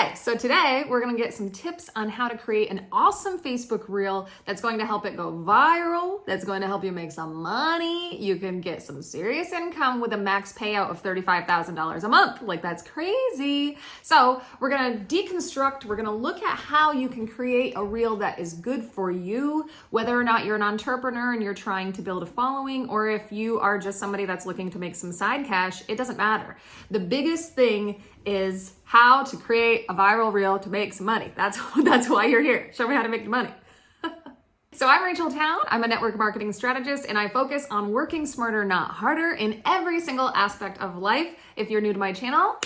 Okay, so today we're gonna get some tips on how to create an awesome Facebook reel that's going to help it go viral, that's going to help you make some money. You can get some serious income with a max payout of $35,000 a month. Like, that's crazy. So we're gonna deconstruct, we're gonna look at how you can create a reel that is good for you, whether or not you're an entrepreneur and you're trying to build a following, or if you are just somebody that's looking to make some side cash, it doesn't matter. The biggest thing is how to create a viral reel to make some money. That's why you're here. Show me how to make the money. So I'm Rachel Town. I'm a network marketing strategist, and I focus on working smarter, not harder in every single aspect of life. If you're new to my channel,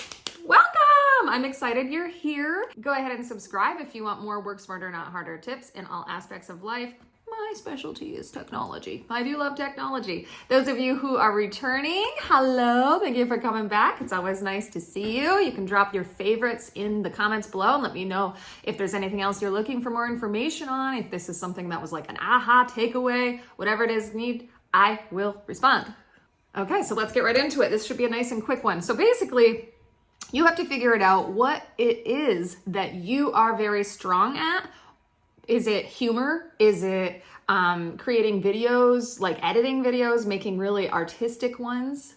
welcome! I'm excited you're here. Go ahead and subscribe if you want more work smarter, not harder tips in all aspects of life. My specialty is technology. I do love technology. Those of you who are returning, hello, thank you for coming back. It's always nice to see you. You can drop your favorites in the comments below and let me know if there's anything else you're looking for more information on, if this is something that was like an aha takeaway, whatever it is need, I will respond. Okay, so let's get right into it. This should be a nice and quick one. So basically, you have to figure it out what it is that you are very strong at. Is it humor? Is it creating videos, like editing videos, making really artistic ones?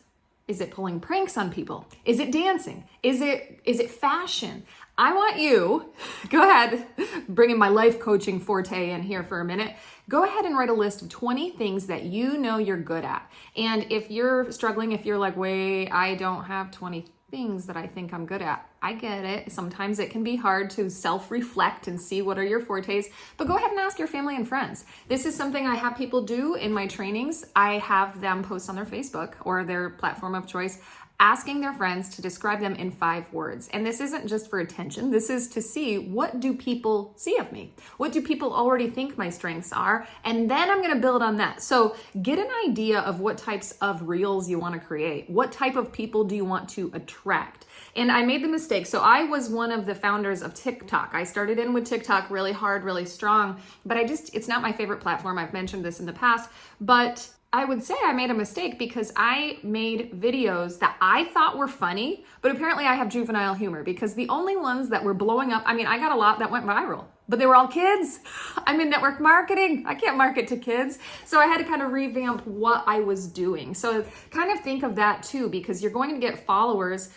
Is it pulling pranks on people? Is it dancing? Is it fashion? I want you, go ahead, bringing my life coaching forte in here for a minute. Go ahead and write a list of 20 things that you know you're good at. And if you're struggling, if you're like, wait, I don't have 20 things that I think I'm good at. I get it. Sometimes it can be hard to self-reflect and see what are your fortes, but go ahead and ask your family and friends. This is something I have people do in my trainings. I have them post on their Facebook or their platform of choice, asking their friends to describe them in 5 words. And this isn't just for attention. This is to see, what do people see of me? What do people already think my strengths are? And then I'm going to build on that. So get an idea of what types of reels you want to create. What type of people do you want to attract? And I made the mistake. So I was one of the founders of TikTok. I started in with TikTok really hard, really strong, but it's not my favorite platform. I've mentioned this in the past, but I would say I made a mistake because I made videos that I thought were funny, but apparently I have juvenile humor, because the only ones that were blowing up, I mean, I got a lot that went viral, but they were all kids. I'm in network marketing. I can't market to kids. So I had to kind of revamp what I was doing. So kind of think of that too, because you're going to get followers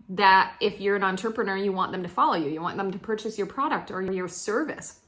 that if you're an entrepreneur, you want them to follow you. You want them to purchase your product or your service.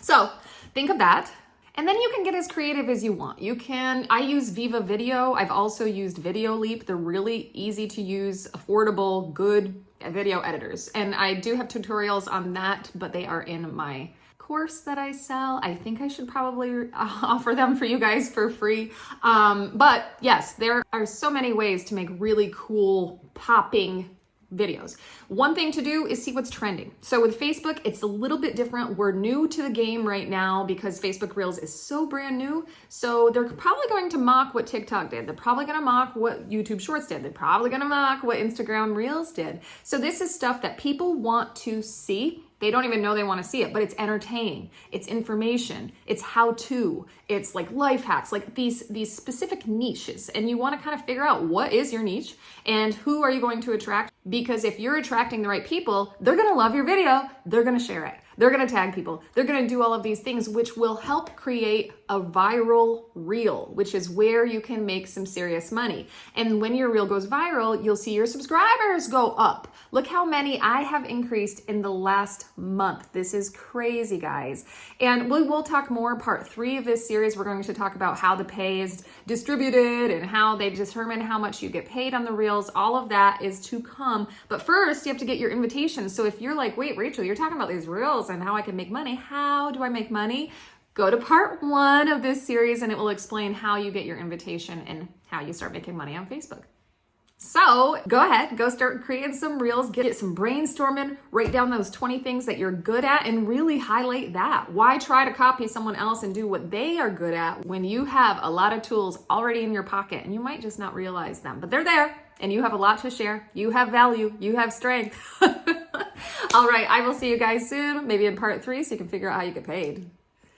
So think of that. And then you can get as creative as you want. I use VivaVideo. I've also used VideoLeap. They're really easy to use, affordable, good video editors. And I do have tutorials on that, but they are in my course that I sell. I think I should probably offer them for you guys for free. But yes, there are so many ways to make really cool popping videos. One thing to do is see what's trending. So with Facebook, it's a little bit different. We're new to the game right now because Facebook Reels is so brand new. So they're probably going to mock what TikTok did. They're probably going to mock what YouTube Shorts did. They're probably going to mock what Instagram Reels did. So this is stuff that people want to see. They don't even know they want to see it, but it's entertaining. It's information. It's how-to. It's like life hacks, like these specific niches. And you want to kind of figure out what is your niche and who are you going to attract? Because if you're attracting the right people, they're going to love your video. They're going to share it. They're going to tag people. They're going to do all of these things, which will help create a viral reel, which is where you can make some serious money. And when your reel goes viral, you'll see your subscribers go up. Look how many I have increased in the last month. This is crazy, guys. And we will talk more. Part 3 of this series, we're going to talk about how the pay is distributed and how they determine how much you get paid on the reels. All of that is to come. But first, you have to get your invitation. So if you're like, wait, Rachel, you're talking about these reels and how I can make money. How do I make money? Go to part 1 of this series and it will explain how you get your invitation and how you start making money on Facebook. So go ahead, go start creating some reels, get some brainstorming, write down those 20 things that you're good at and really highlight that. Why try to copy someone else and do what they are good at when you have a lot of tools already in your pocket and you might just not realize them, but they're there and you have a lot to share. You have value, you have strength. All right, I will see you guys soon, maybe in part 3 so you can figure out how you get paid.